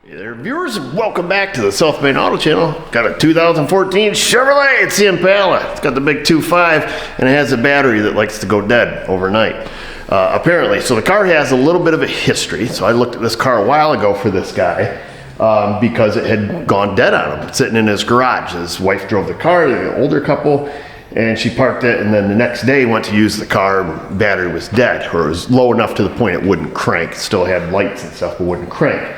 Hey there, viewers, and welcome back to the Self-Made Auto Channel. Got a 2014 Chevrolet, it's the Impala. It's got the big 2.5 and it has a battery that likes to go dead overnight. Apparently, so the car has a little bit of a history. So I looked at this car a while ago for this guy because it had gone dead on him, sitting in his garage. His wife drove the car, they're an older couple, and she parked it, and then the next day went to use the car, battery was dead, or it was low enough to the point it wouldn't crank. It still had lights and stuff, but wouldn't crank.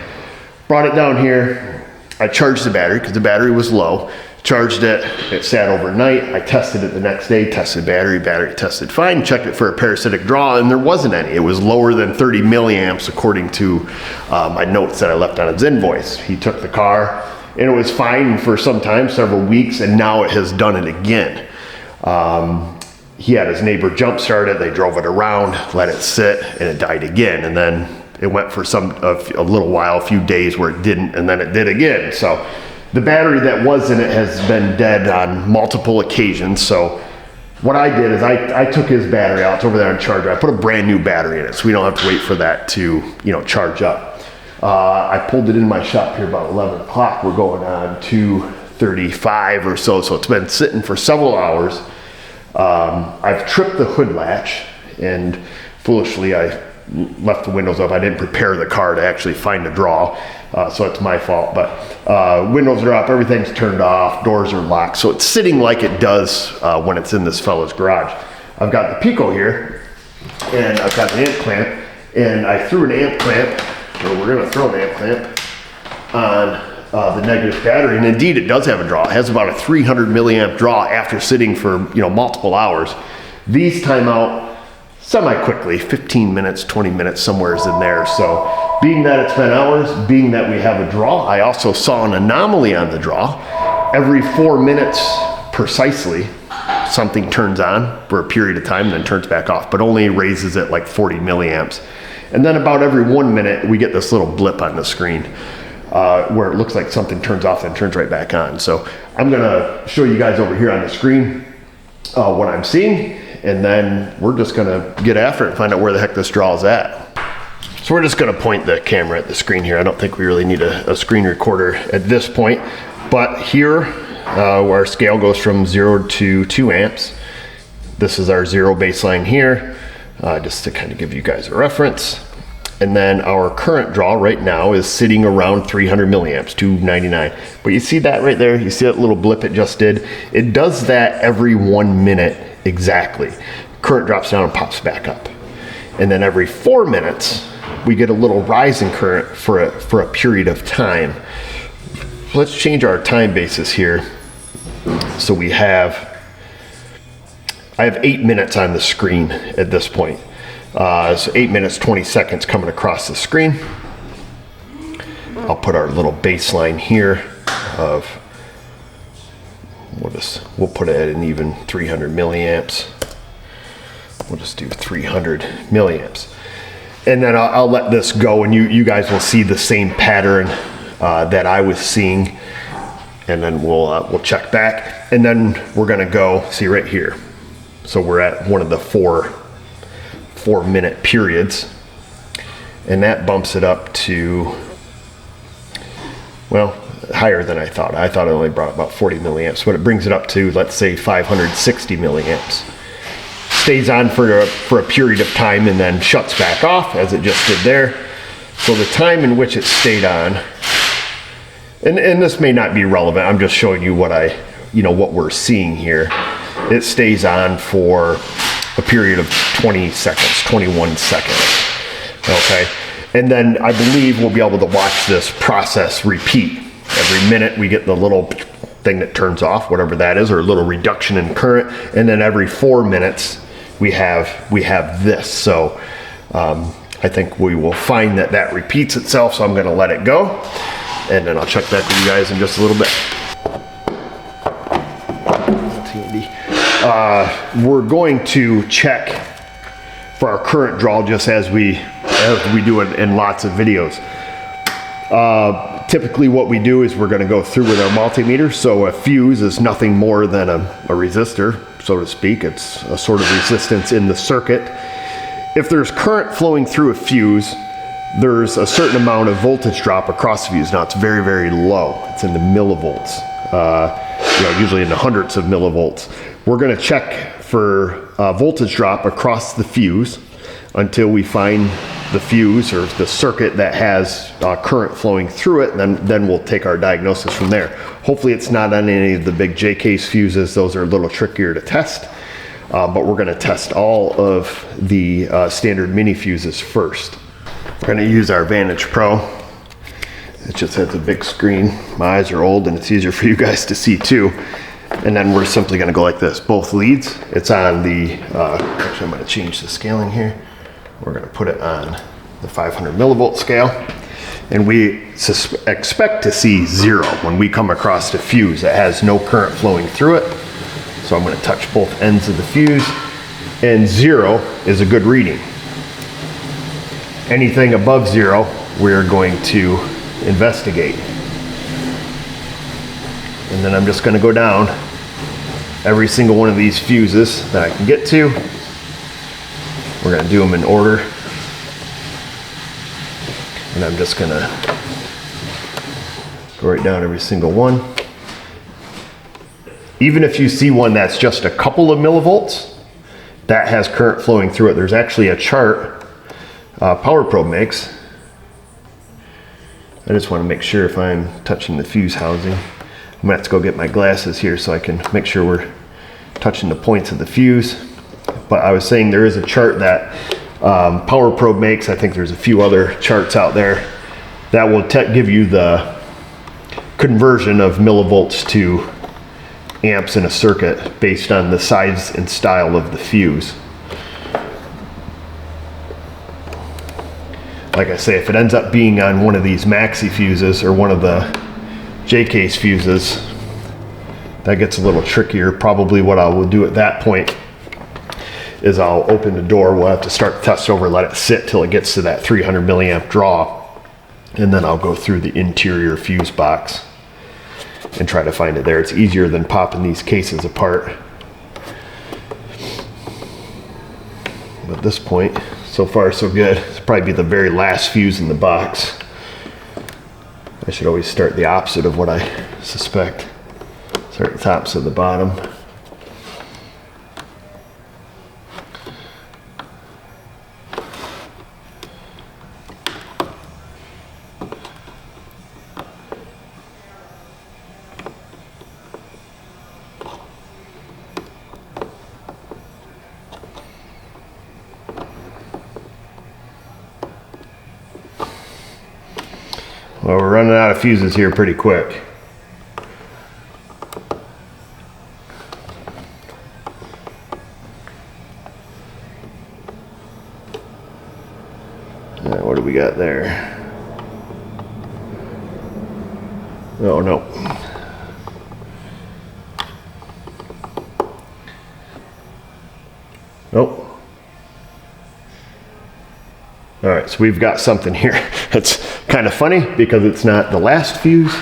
Brought it down here, I charged the battery because the battery was low, charged it, it sat overnight, I tested it the next day, tested battery tested fine, checked it for a parasitic draw, and there wasn't any. It was lower than 30 milliamps according to my notes that I left on his invoice. He took the car and it was fine for some time, several weeks, and now it has done it again. He had his neighbor jump start it, they drove it around, let it sit, and it died again. And then it went for a little while, a few days where it didn't, and then it did again. So the battery that was in it has been dead on multiple occasions. So what I did is I took his battery out, it's over there on charger. I put a brand new battery in it so we don't have to wait for that to, charge up. I pulled it in my shop here about 11 o'clock. We're going on 2:35 or so. So it's been sitting for several hours. I've tripped the hood latch, and foolishly I left the windows up. I didn't prepare the car to actually find a draw, so it's my fault. But windows are up, everything's turned off, doors are locked, so it's sitting like it does when it's in this fellow's garage. I've got the Pico here, and I've got the amp clamp, and I threw an amp clamp, or we're going to throw an amp clamp on the negative battery, and indeed it does have a draw. It has about a 300 milliamp draw after sitting for multiple hours. These time out semi-quickly, 15 minutes, 20 minutes, somewhere's in there. So being that it's been hours, being that we have a draw, I also saw an anomaly on the draw. Every 4 minutes precisely, something turns on for a period of time and then turns back off, but only raises it like 40 milliamps. And then about every 1 minute, we get this little blip on the screen where it looks like something turns off and turns right back on. So I'm gonna show you guys over here on the screen what I'm seeing, and then we're just gonna get after it and find out where the heck this draw is at. So we're just gonna point the camera at the screen here. I don't think we really need a screen recorder at this point, but here where our scale goes from 0 to 2 amps, this is our 0 baseline here, just to kind of give you guys a reference. And then our current draw right now is sitting around 300 milliamps, 299. But you see that right there? You see that little blip it just did? It does that every 1 minute exactly. Current drops down and pops back up. And then every 4 minutes, we get a little rise in current for a period of time. Let's change our time basis here. So I have 8 minutes on the screen at this point. So 8 minutes, 20 seconds coming across the screen. I'll put our little baseline here of, we'll put it at an even 300 milliamps. We'll just do 300 milliamps. And then I'll let this go, and you guys will see the same pattern that I was seeing. And then we'll check back. And then we're gonna go, see right here. So we're at one of the 4 minute periods, and that bumps it up to, well, higher than I thought. I thought it only brought about 40 milliamps, but it brings it up to, let's say, 560 milliamps. Stays on for a period of time and then shuts back off as it just did there. So the time in which it stayed on, and this may not be relevant, I'm just showing you what what we're seeing here. It stays on for a period of 20 seconds, 21 seconds, okay? And then I believe we'll be able to watch this process repeat. Every minute we get the little thing that turns off, whatever that is, or a little reduction in current, and then every 4 minutes we have this. So I think we will find that repeats itself, so I'm gonna let it go, and then I'll check back with you guys in just a little bit. We're going to check for our current draw just as we do in lots of videos. Typically what we do is we're going to go through with our multimeter. So a fuse is nothing more than a resistor, so to speak. It's a sort of resistance in the circuit. If there's current flowing through a fuse, there's a certain amount of voltage drop across the fuse. Now it's very, very low. It's in the millivolts, usually in the hundreds of millivolts. We're gonna check for voltage drop across the fuse until we find the fuse or the circuit that has current flowing through it, and then we'll take our diagnosis from there. Hopefully it's not on any of the big J-case fuses. Those are a little trickier to test, but we're gonna test all of the standard mini fuses first. We're gonna use our Vantage Pro. It just has a big screen. My eyes are old and it's easier for you guys to see too. And then we're simply gonna go like this. Both leads, it's on the, actually I'm gonna change the scaling here. We're gonna put it on the 500 millivolt scale. And we expect to see 0 when we come across a fuse that has no current flowing through it. So I'm gonna touch both ends of the fuse, and 0 is a good reading. Anything above 0, we're going to investigate. And then I'm just gonna go down every single one of these fuses that I can get to. We're gonna do them in order. And I'm just gonna go right down every single one. Even if you see one that's just a couple of millivolts, that has current flowing through it. There's actually a chart Power Probe makes. I just want to make sure if I'm touching the fuse housing. I'm gonna have to go get my glasses here so I can make sure we're touching the points of the fuse. But I was saying there is a chart that Power Probe makes. I think there's a few other charts out there that will give you the conversion of millivolts to amps in a circuit based on the size and style of the fuse. Like I say, if it ends up being on one of these maxi fuses or one of the J-case fuses, that gets a little trickier. Probably what I will do at that point is I'll open the door. We'll have to start the test over, let it sit till it gets to that 300 milliamp draw, and then I'll go through the interior fuse box and try to find it there. It's easier than popping these cases apart. But at this point, so far so good. It's probably be the very last fuse in the box. I should always start the opposite of what I suspect. Start at the top, so the bottom. Well, we're running out of fuses here pretty quick. All right, what do we got there? Oh, no. Nope. All right, so we've got something here. It's kind of funny because it's not the last fuse,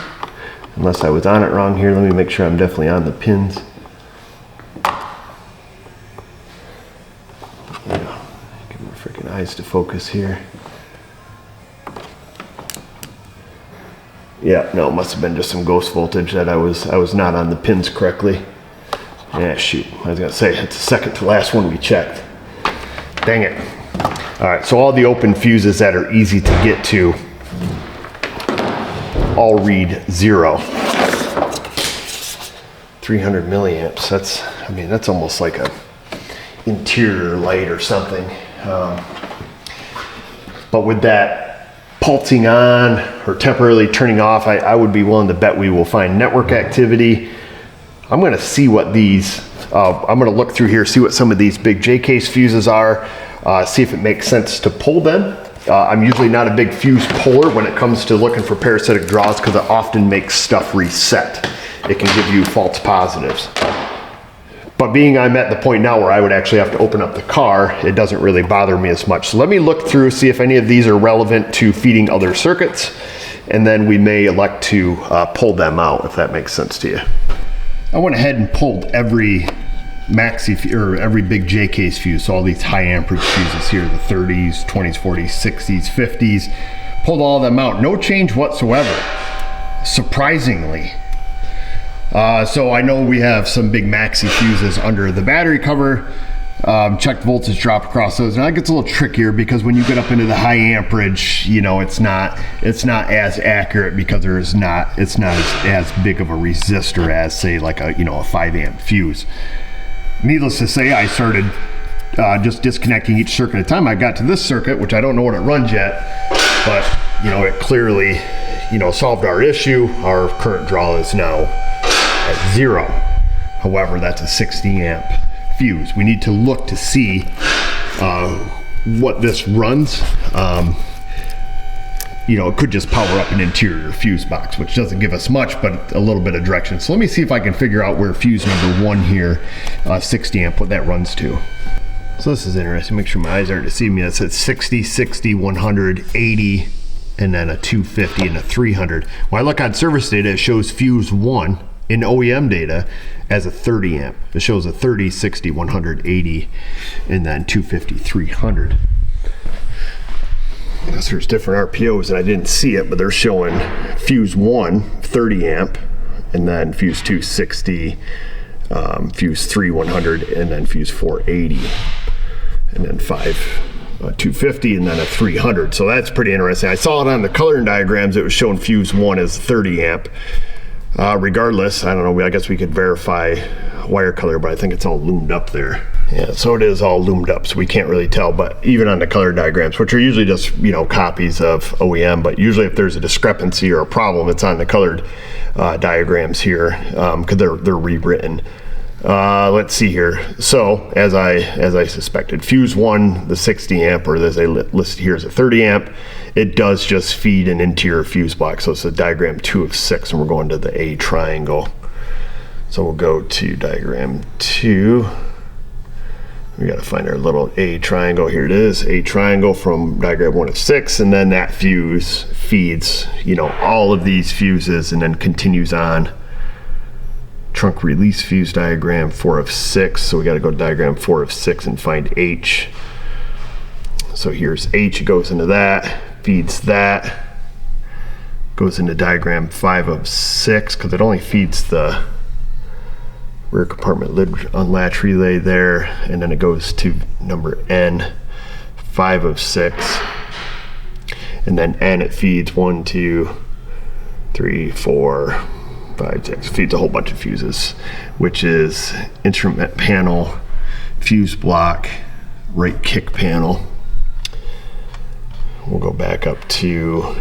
unless I was on it wrong here. Let me make sure I'm definitely on the pins. Yeah, get my freaking eyes to focus here. Yeah, no, it must have been just some ghost voltage that I was not on the pins correctly. Yeah, shoot, I was gonna say, it's the second to last one we checked. Dang it. All right, so all the open fuses that are easy to get to all read 0. 300 milliamps, that's almost like a interior light or something. But with that pulsing on or temporarily turning off, I would be willing to bet we will find network activity. I'm gonna see what these, I'm gonna look through here, see what some of these big J-case fuses are, see if it makes sense to pull them. I'm usually not a big fuse puller when it comes to looking for parasitic draws because it often makes stuff reset. It can give you false positives. But being I'm at the point now where I would actually have to open up the car, it doesn't really bother me as much. So let me look through, see if any of these are relevant to feeding other circuits, and then we may elect to pull them out if that makes sense to you. I went ahead and pulled every maxi, or every big J case fuse, so all these high amperage fuses here, the 30s, 20s, 40s, 60s, 50s, pulled all of them out. No change whatsoever, surprisingly. So I know we have some big maxi fuses under the battery cover. Check the voltage drop across those. Now that gets a little trickier because when you get up into the high amperage, you know, it's not as accurate because it's not as big of a resistor as, say, like a, you know, a 5 amp fuse. Needless to say, I started just disconnecting each circuit at a time. I got to this circuit, which I don't know what it runs yet, but you know, it clearly, you know, solved our issue. Our current draw is now at 0. However, that's a 60 amp fuse. We need to look to see what this runs. You know, it could just power up an interior fuse box, which doesn't give us much, but a little bit of direction. So let me see if I can figure out where fuse number 1 here, 60 amp, what that runs to. So this is interesting. Make sure my eyes aren't deceiving me. It says 60, 60, 100, 80, and then a 250 and a 300. When I look on service data, it shows fuse 1 in OEM data as a 30 amp. It shows a 30, 60, 100, 80, and then 250, 300. Because there's different RPOs and I didn't see it, but they're showing fuse 1 30 amp, and then fuse 2 60, fuse 3 100, and then fuse 4 80, and then 5 250, and then a 300. So that's pretty interesting. I saw it on the coloring diagrams. It was showing fuse 1 as 30 amp. Regardless, I don't know, I guess we could verify wire color, but I think it's all loomed up there. Yeah, so it is all loomed up, so we can't really tell, but even on the color diagrams, which are usually just, you know, copies of OEM, but usually if there's a discrepancy or a problem, it's on the colored diagrams here, because they're rewritten. Let's see here. So as I suspected, fuse 1, the 60 amp, or as they listed here as a 30 amp, it does just feed an interior fuse box. So it's a diagram 2 of 6, and we're going to the A triangle. So we'll go to diagram 2. We got to find our little A triangle. Here it is, A triangle from diagram 1 of 6, and then that fuse feeds, you know, all of these fuses, and then continues on. Trunk release fuse diagram 4 of 6. So we got to go to diagram 4 of 6 and find H. So here's H. It goes into that, feeds that, goes into diagram 5 of 6 because it only feeds the rear compartment lid unlatch relay there, and then it goes to number N, 5 of 6, and then N, it feeds 1 2 3 4 5 6, feeds a whole bunch of fuses, which is instrument panel, fuse block, right kick panel. We'll go back up to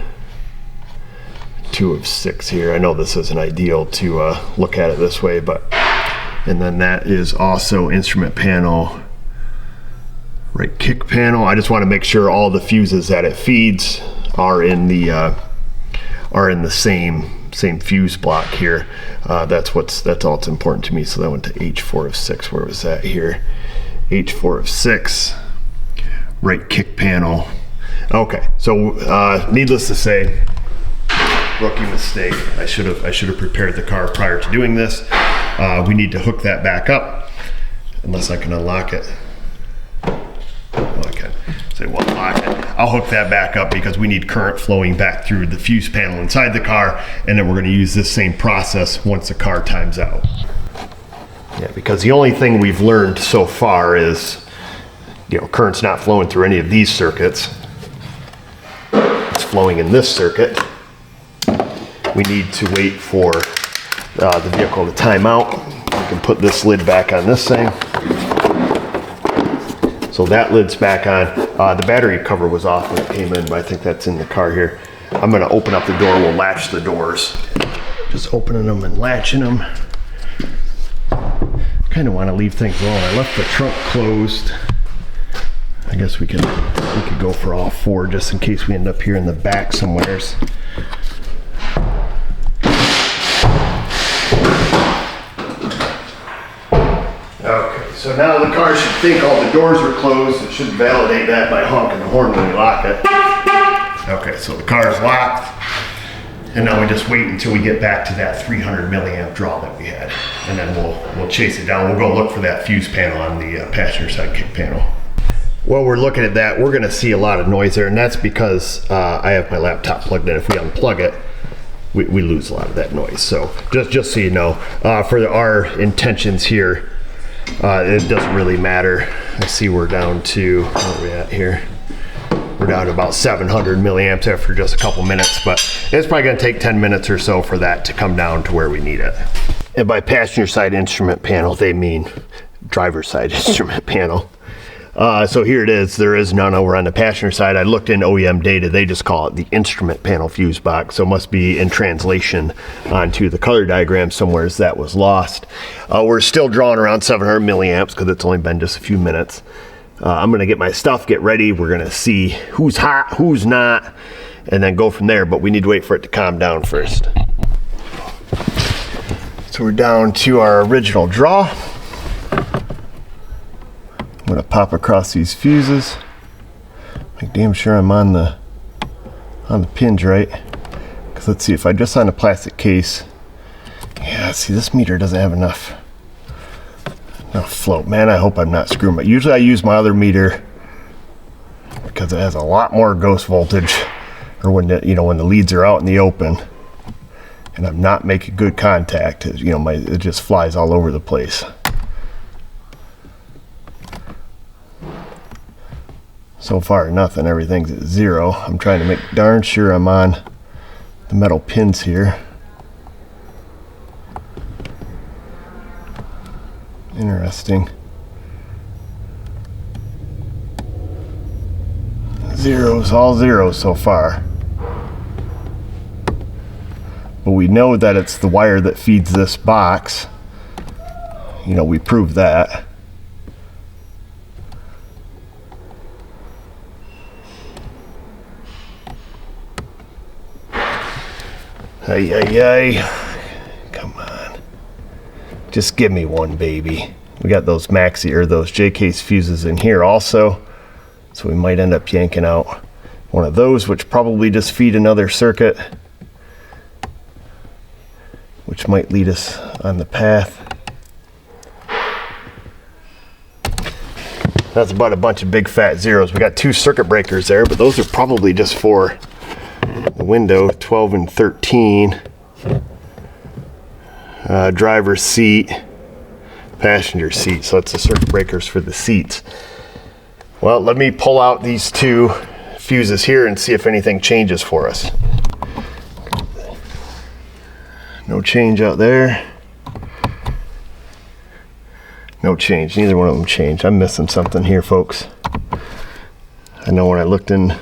2 of 6 here. I know this isn't ideal to look at it this way, but, and then that is also instrument panel, right kick panel. I just want to make sure all the fuses that it feeds are in the same fuse block here. That's all that's important to me. So that went to H4 of 6. Where was that here? H4 of 6, right kick panel. Okay, so needless to say, rookie mistake. I should have prepared the car prior to doing this. We need to hook that back up, unless I can unlock it. Well, I can say, well, unlock it. I'll hook that back up because we need current flowing back through the fuse panel inside the car, and then we're going to use this same process once the car times out. Yeah, because the only thing we've learned so far is, you know, current's not flowing through any of these circuits. It's flowing in this circuit. We need to wait for the vehicle to time out. We can put this lid back on this thing. So that lid's back on. The battery cover was off when it came in, but I think that's in the car here. I'm gonna open up the door, we'll latch the doors. Just opening them and latching them. Kind of want to leave things alone. I left the trunk closed. I guess we could go for all 4 just in case we end up here in the back somewheres. Okay, so now the car should think all the doors are closed. It should validate that by honking the horn when we lock it. Okay, so the car is locked. And now we just wait until we get back to that 300 milliamp draw that we had. And then we'll chase it down. We'll go look for that fuse panel on the passenger side kick panel. While we're looking at that, we're gonna see a lot of noise there, and that's because I have my laptop plugged in. If we unplug it, we lose a lot of that noise. So just so you know, for our intentions here, it doesn't really matter. I see we're down to, where are we at here? We're down to about 700 milliamps after just a couple minutes, but it's probably gonna take 10 minutes or so for that to come down to where we need it. And by passenger side instrument panel, they mean driver's side instrument panel. So here it is. There is none over on the passenger side. I looked in OEM data. They just call it the instrument panel fuse box. So it must be in translation onto the color diagram somewhere as that was lost. We're still drawing around 700 milliamps because it's only been just a few minutes. I'm going to get my stuff, get ready. We're going to see who's hot, who's not, and then go from there. But we need to wait for it to calm down first. So we're down to our original draw. I'm going to pop across these fuses. Make damn sure I'm on the pins right. Because let's see, if I just on a plastic case, yeah, see, this meter doesn't have enough float. Man, I hope I'm not screwing. But usually I use my other meter because it has a lot more ghost voltage, or when the leads are out in the open and I'm not making good contact, it just flies all over the place. So far nothing, everything's at 0. I'm trying to make darn sure I'm on the metal pins here. Interesting. 0's, all 0 so far. But we know that it's the wire that feeds this box. We proved that. Ay, ay, ay. Come on. Just give me one, baby. We got those maxi or those J-case fuses in here also. So we might end up yanking out one of those, which probably just feed another circuit, which might lead us on the path. That's about a bunch of big fat zeros. We got 2 circuit breakers there, but those are probably just for the window, 12 and 13. Driver's seat, passenger seat. So it's the circuit breakers for the seats. Well, let me pull out these 2 fuses here and see if anything changes for us. No change out there. No change. Neither one of them changed. I'm missing something here, folks. I know when I looked in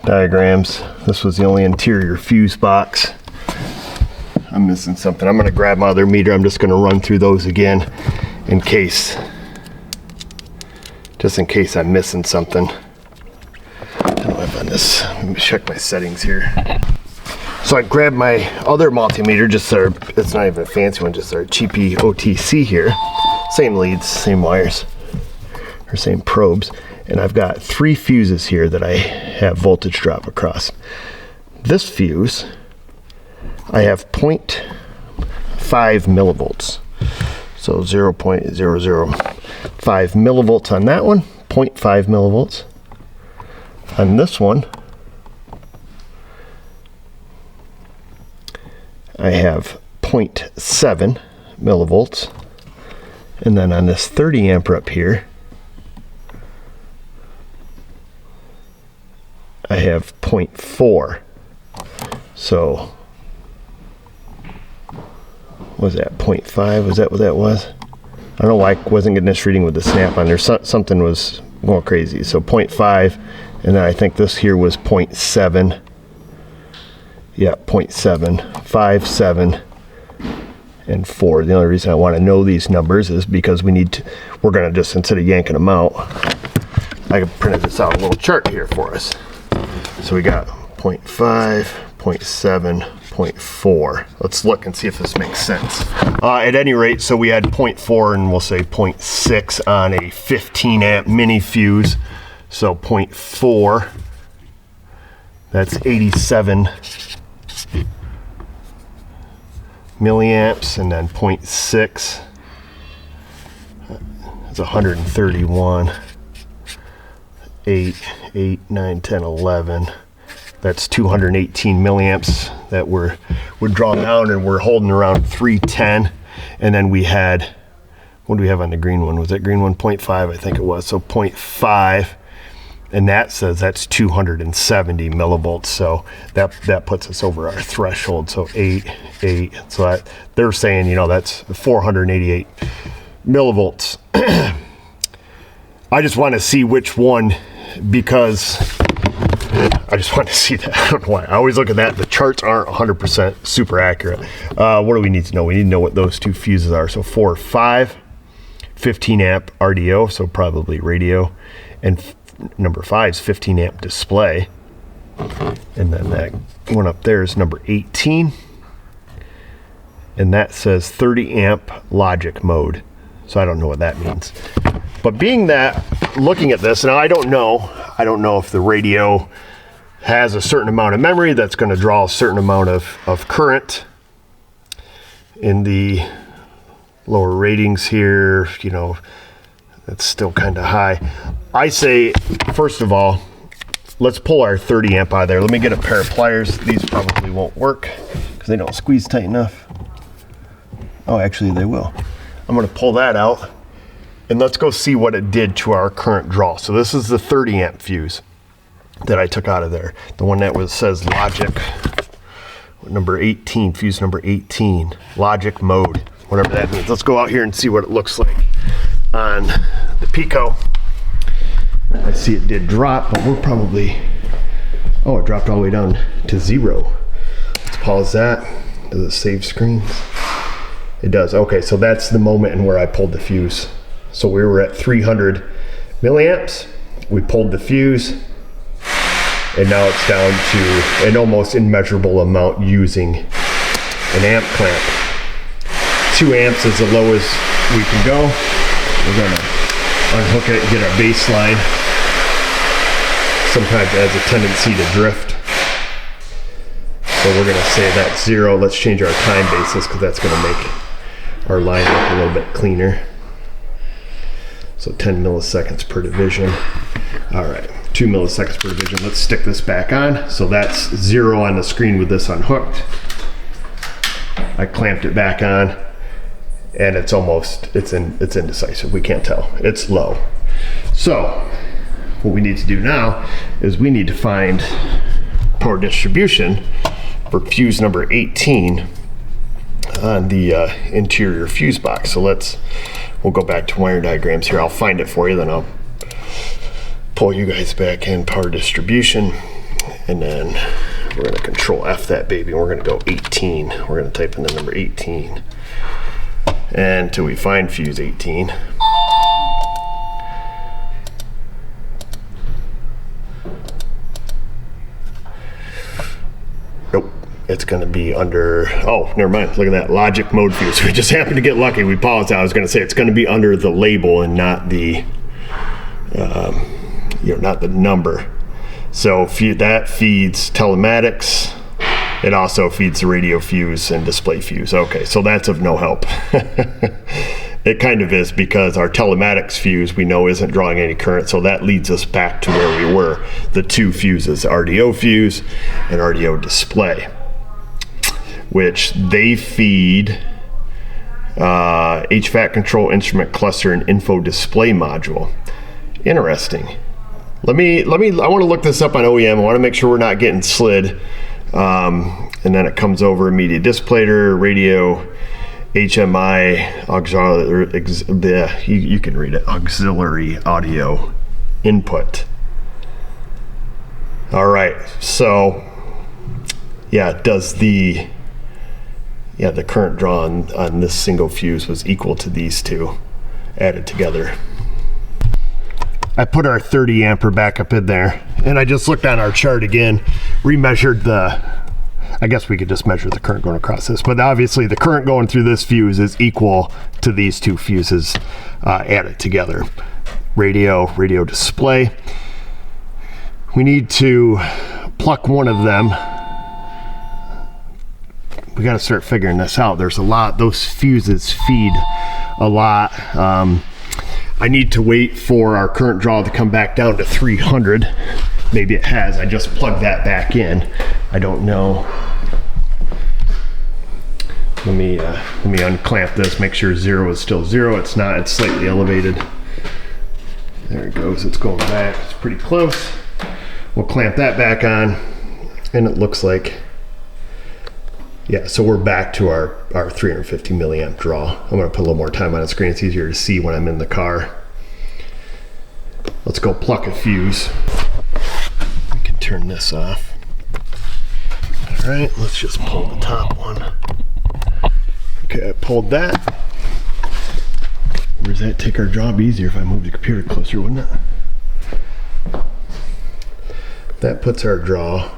diagrams, this was the only interior fuse box. I'm missing something. I'm going to grab my other meter. I'm just going to run through those again just in case I'm missing something. I don't have on this. Let me check my settings here. So I grabbed my other multimeter, it's not even a fancy one, just our cheapy OTC here. Same leads, same wires, or same probes. And I've got 3 fuses here that I have voltage drop across. This fuse, I have 0.5 millivolts. So 0.005 millivolts on that one, 0.5 millivolts. On this one, I have 0.7 millivolts. And then on this 30 amp up here, I have 0.4. So was that 0.5? Was that what that was? I don't know why I wasn't getting this reading with the snap on there. Something was going crazy. So 0.5, and then I think this here was 0.7. Yeah, 0.7, 5, 7, and 4. The only reason I want to know these numbers is because we're going to just, instead of yanking them out, I can print this out, a little chart here for us. So we got 0.5, 0.7, 0.4. Let's look and see if this makes sense. At any rate, so we had 0.4 and we'll say 0.6 on a 15 amp mini fuse. So 0.4, that's 87 milliamps, and then 0.6 is 131. 8, 9, 10, 11. That's 218 milliamps that we're drawn down, and we're holding around 310. And then we had, what do we have on the green one? Was that green one 0.5? I think it was. So 0.5, and that says that's 270 millivolts. So that puts us over our threshold. So 8. So they're saying, you know, that's 488 millivolts. I just want to see which one, because I just want to see that. I don't know why. I always look at that. The charts aren't 100% super accurate. What do we need to know? We need to know what those two fuses are. So 4, 5, 15 amp RDO, so probably radio, and number 5 is 15 amp display. And then that one up there is number 18. And that says 30 amp logic mode. So I don't know what that means. But being that, looking at this, now I don't know if the radio has a certain amount of memory that's going to draw a certain amount of current. In the lower ratings here, you know, that's still kind of high. I say, first of all, let's pull our 30 amp out of there. Let me get a pair of pliers. These probably won't work because they don't squeeze tight enough. Oh, actually they will. I'm going to pull that out, and let's go see what it did to our current draw. So this is the 30 amp fuse that I took out of there. The one that says logic, number 18, fuse number 18, logic mode, whatever that means. Let's go out here and see what it looks like on the Pico. I see it did drop, but we're probably, oh, it dropped all the way down to 0. Let's pause that. Does it save screens? It does. Okay, so that's the moment in where I pulled the fuse. So we were at 300 milliamps. We pulled the fuse, and now it's down to an almost immeasurable amount using an amp clamp. 2 amps is the lowest we can go. We're gonna unhook it and get our baseline. Sometimes it has a tendency to drift. So we're gonna say that's 0. Let's change our time basis because that's gonna make our line look a little bit cleaner. So 10 milliseconds per division. All right, 2 milliseconds per division. Let's stick this back on. So that's 0 on the screen with this unhooked. I clamped it back on, and it's indecisive. We can't tell. It's low. So what we need to do now is we need to find power distribution for fuse number 18 on the interior fuse box. So we'll go back to wire diagrams here. I'll find it for you, then I'll pull you guys back in power distribution, and then we're going to control F that baby, and we're going to go 18. We're going to type in the number 18 until we find fuse 18. Nope. It's going to be under, oh, never mind. Look at that, logic mode fuse. We just happened to get lucky. We paused. I was going to say it's going to be under the label and not the, not the number. So that feeds telematics. It also feeds the radio fuse and display fuse. Okay, so that's of no help. It kind of is, because our telematics fuse we know isn't drawing any current, so that leads us back to where we were. The 2 fuses, RDO fuse and RDO display, which they feed HVAC control instrument cluster and info display module. Interesting. I want to look this up on OEM. I want to make sure we're not getting slid. And then it comes over media display, radio, HMI, auxiliary, you can read it, auxiliary audio input. All right, so yeah, the current draw on this single fuse was equal to these two added together. I put our 30 ampere back up in there, and I just looked on our chart again, remeasured I guess we could just measure the current going across this, but obviously the current going through this fuse is equal to these 2 fuses added together. Radio display. We need to pluck one of them, we got to start figuring this out. There's a lot, those fuses feed a lot. I need to wait for our current draw to come back down to 300. Maybe it has. I just plugged that back in. I don't know. Let me unclamp this, make sure 0 is still 0. It's not, it's slightly elevated. There it goes, it's going back, it's pretty close. We'll clamp that back on, and it looks like, yeah, so we're back to our 350 milliamp draw. I'm gonna put a little more time on the screen, it's easier to see when I'm in the car. Let's go pluck a fuse. We can turn this off. All right, let's just pull the top one. Okay, I pulled that. Where does that take our job easier if I move the computer closer, wouldn't it? That puts our draw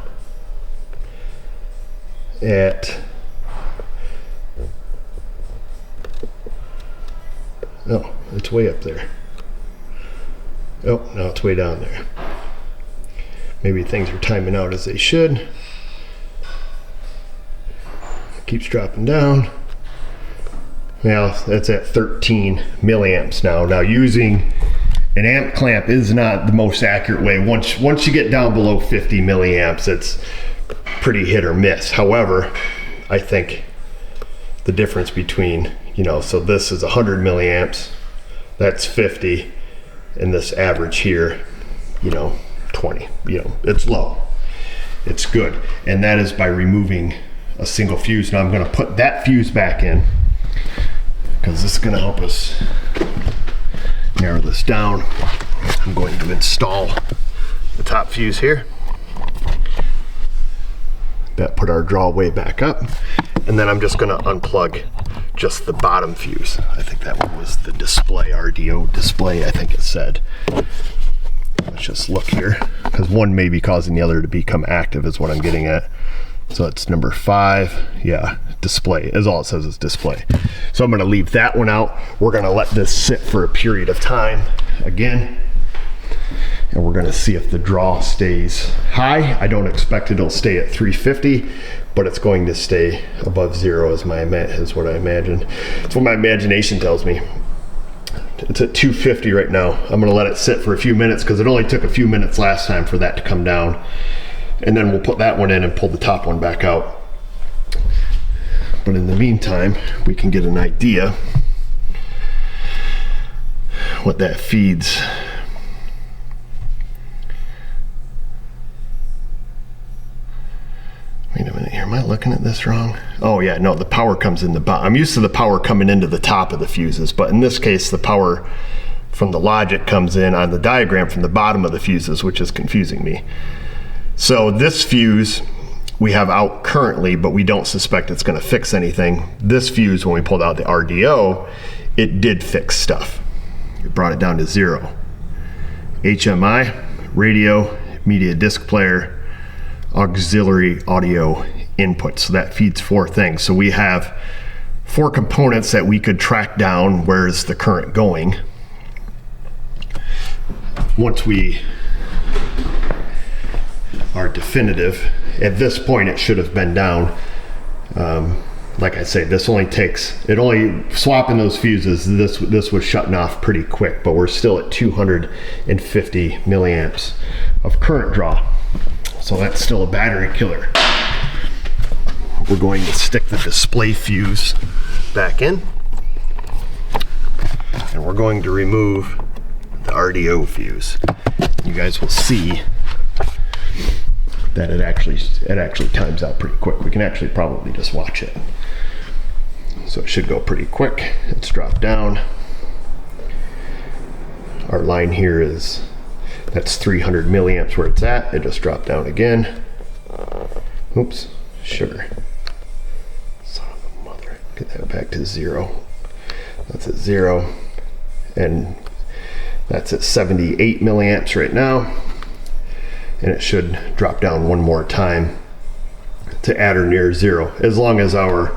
at, oh, it's way up there. Oh, now it's way down there. Maybe things are timing out as they should. It keeps dropping down. Now that's at 13 milliamps now. Now using an amp clamp is not the most accurate way. Once you get down below 50 milliamps, it's pretty hit or miss. However, I think the difference between, you know, so this is 100 milliamps, that's 50, and this average here, you know, 20, you know, it's low. It's good. And that is by removing a single fuse. Now I'm going to put that fuse back in, because this is going to help us narrow this down. I'm going to install the top fuse here. That put our draw way back up. And then I'm just going to unplug just the bottom fuse. I think that one was the display, RDO display, I think it said. Let's just look here, because one may be causing the other to become active is what I'm getting at. So it's number 5, yeah, display, is all it says is display. So I'm gonna leave that one out. We're gonna let this sit for a period of time again, and we're gonna see if the draw stays high. I don't expect it'll stay at 350, but it's going to stay above 0 is what I imagine. It's what my imagination tells me. It's at 250 right now. I'm gonna let it sit for a few minutes, because it only took a few minutes last time for that to come down. And then we'll put that one in and pull the top one back out. But in the meantime, we can get an idea what that feeds. Wait a minute here, am I looking at this wrong? Oh yeah, no, the power comes in the bottom. I'm used to the power coming into the top of the fuses, but in this case, the power from the logic comes in on the diagram from the bottom of the fuses, which is confusing me. So this fuse we have out currently, but we don't suspect it's going to fix anything. This fuse, when we pulled out the RDO, it did fix stuff. It brought it down to 0. HMI, radio, media disc player, auxiliary audio input. So that feeds 4 things. So we have 4 components that we could track down where's the current going. Once we are definitive, at this point it should have been down. Like I say, this only takes, swapping those fuses, this was shutting off pretty quick, but we're still at 250 milliamps of current draw. So that's still a battery killer. We're going to stick the display fuse back in, and we're going to remove the RDO fuse. You guys will see that it actually times out pretty quick. We can actually probably just watch it. So it should go pretty quick. It's dropped down. Our line here that's 300 milliamps where it's at. It just dropped down again. Oops, sugar. Son of a mother. Get that back to 0. That's at 0. And that's at 78 milliamps right now. And it should drop down one more time to at or near 0. As long as our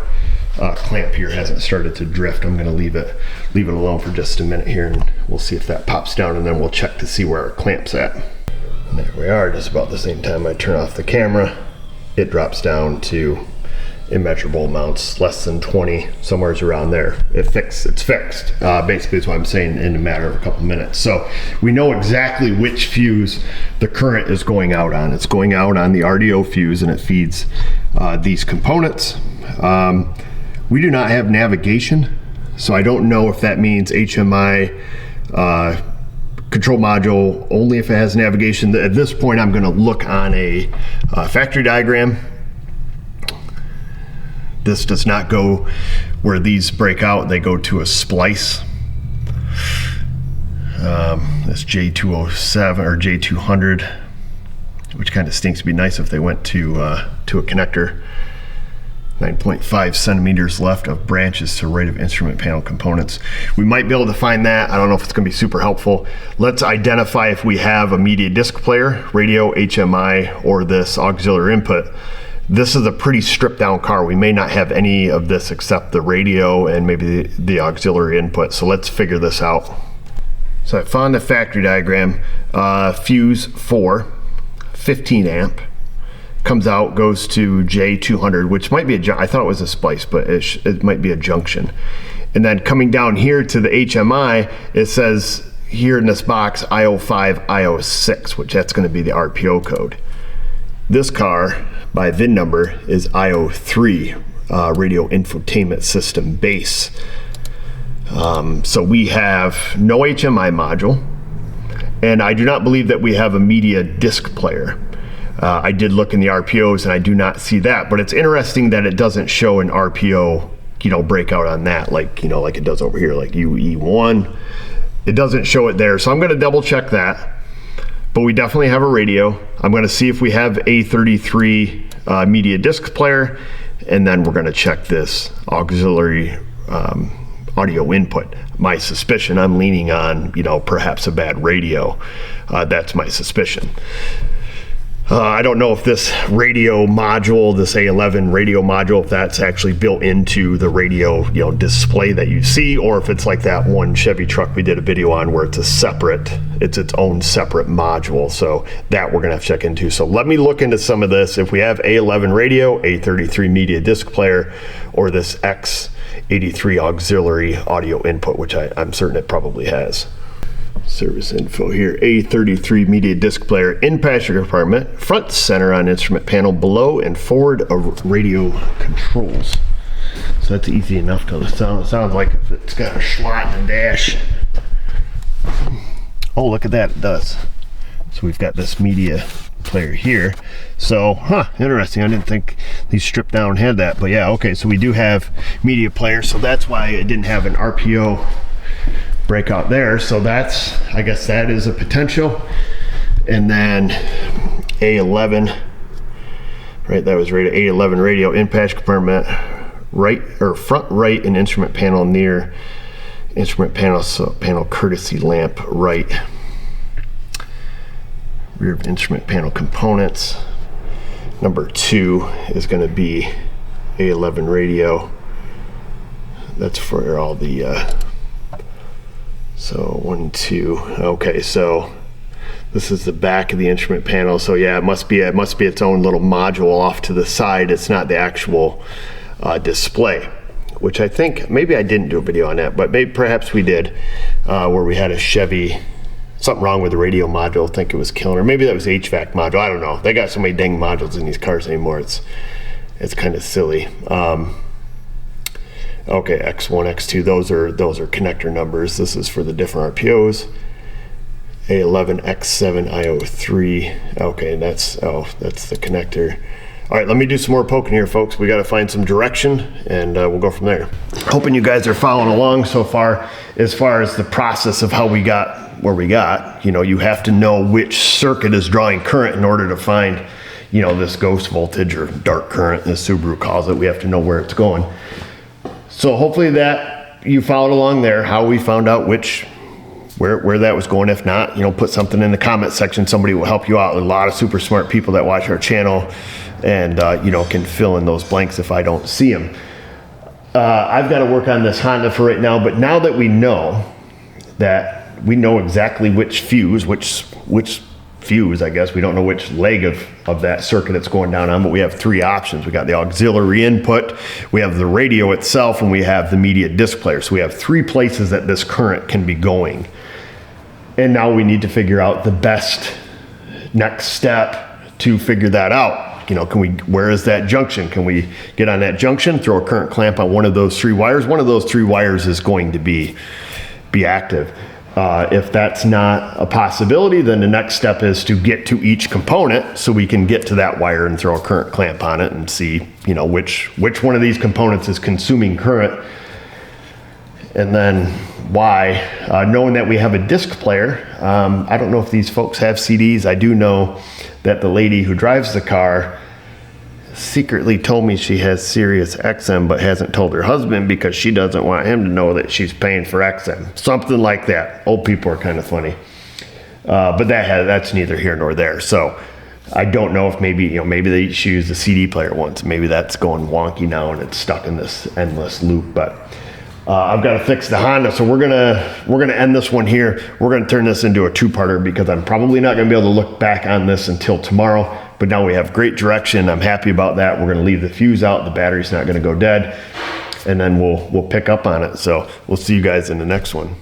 clamp here hasn't started to drift, I'm going to leave it alone for just a minute here, and we'll see if that pops down, and then we'll check to see where our clamp's at. And there we are. Just about the same time I turn off the camera, it drops down to immeasurable amounts, less than 20, somewhere around there. It's fixed. Basically, is what I'm saying, in a matter of a couple minutes. So we know exactly which fuse the current is going out on. It's going out on the RDO fuse, and it feeds these components. We do not have navigation, so I don't know if that means HMI control module only if it has navigation. At this point, I'm going to look on a factory diagram. This does not go where these break out, they go to a splice. This J207 or J200, which kind of stinks. It'd be nice if they went to a connector. 9.5 centimeters left of branches to right of instrument panel components. We might be able to find that. I don't know if it's going to be super helpful. Let's identify if we have a media disc player, radio, HMI, or this auxiliary input. This is a pretty stripped down car. We may not have any of this except the radio and maybe the auxiliary input. So let's figure this out. So I found the factory diagram. Fuse 4, 15 amp. Comes out, goes to J200, which might be I thought it was a splice, but it might be a junction. And then coming down here to the HMI, it says here in this box, IO5, IO6, which that's going to be the RPO code. This car, by VIN number, is IO3, radio infotainment system base. So we have no HMI module, and I do not believe that we have a media disc player. I did look in the RPOs and I do not see that, but it's interesting that it doesn't show an RPO, breakout on that, like it does over here, like UE1. It doesn't show it there, so I'm going to double check that. But we definitely have a radio. I'm going to see if we have A33 media disc player, and then we're going to check this auxiliary audio input. My suspicion, I'm leaning on, perhaps a bad radio. That's my suspicion. I don't know if this radio module, this A11 radio module, if that's actually built into the radio, display that you see, or if it's like that one Chevy truck we did a video on where it's its own separate module. So that we're gonna have to check into. So let me look into some of this. If we have A11 radio, A33 media disc player, or this X83 auxiliary audio input, which I'm certain it probably has. Service info here, A33 media disc player in passenger compartment, front center on instrument panel, below and forward of radio controls. So that's easy enough to sounds like if it's got a slot and a dash. Oh, look at that, it does. So we've got this media player here. So, interesting. I didn't think these stripped down had that, but yeah, okay. So we do have media player, so that's why it didn't have an RPO breakout there. So I guess that is a potential. And then A11, right, that was rated A11 radio in patch compartment, right or front right in instrument panel near instrument panel, so panel courtesy lamp right, rear of instrument panel components. Number 2 is going to be A11 radio. That's for all the so 1, 2. Okay, so this is the back of the instrument panel. So yeah, it must be its own little module off to the side. It's not the actual display, which I think maybe I didn't do a video on that, but perhaps we did, where we had a Chevy, something wrong with the radio module. I think it was killing, or maybe that was HVAC module. I don't know. They got so many dang modules in these cars anymore. It's kind of silly. Okay, X1, X2, those are connector numbers. This is for the different RPOs. A11, X7, IO3. Okay, that's the connector. All right, let me do some more poking here, folks. We got to find some direction, and we'll go from there. Hoping you guys are following along so far as the process of how we got where we got. You have to know which circuit is drawing current in order to find, this ghost voltage or dark current, as Subaru calls it. We have to know where it's going. So hopefully that you followed along there, how we found out where that was going. If not, put something in the comment section. Somebody will help you out. A lot of super smart people that watch our channel and, can fill in those blanks if I don't see them. I've got to work on this Honda for right now, but now that we know exactly which fuse, which fuse, I guess. We don't know which leg of that circuit it's going down on, but we have three options. We got the auxiliary input, we have the radio itself, and we have the media disc player. So we have three places that this current can be going. And now we need to figure out the best next step to figure that out. Where is that junction? Can we get on that junction, throw a current clamp on one of those three wires? One of those three wires is going to be active. If that's not a possibility, then the next step is to get to each component so we can get to that wire and throw a current clamp on it and see, which one of these components is consuming current, and then why. Knowing that we have a disc player, I don't know if these folks have CDs. I do know that the lady who drives the car secretly told me she has Sirius XM but hasn't told her husband because she doesn't want him to know that she's paying for XM. Something like that. Old people are kind of funny. But that's neither here nor there. So I don't know if maybe she used the CD player once. Maybe that's going wonky now and it's stuck in this endless loop. But I've got to fix the Honda, so we're gonna end this one here. We're gonna turn this into a two-parter because I'm probably not gonna be able to look back on this until tomorrow. But now we have great direction. I'm happy about that. We're gonna leave the fuse out. The battery's not gonna go dead, and then we'll pick up on it. So we'll see you guys in the next one.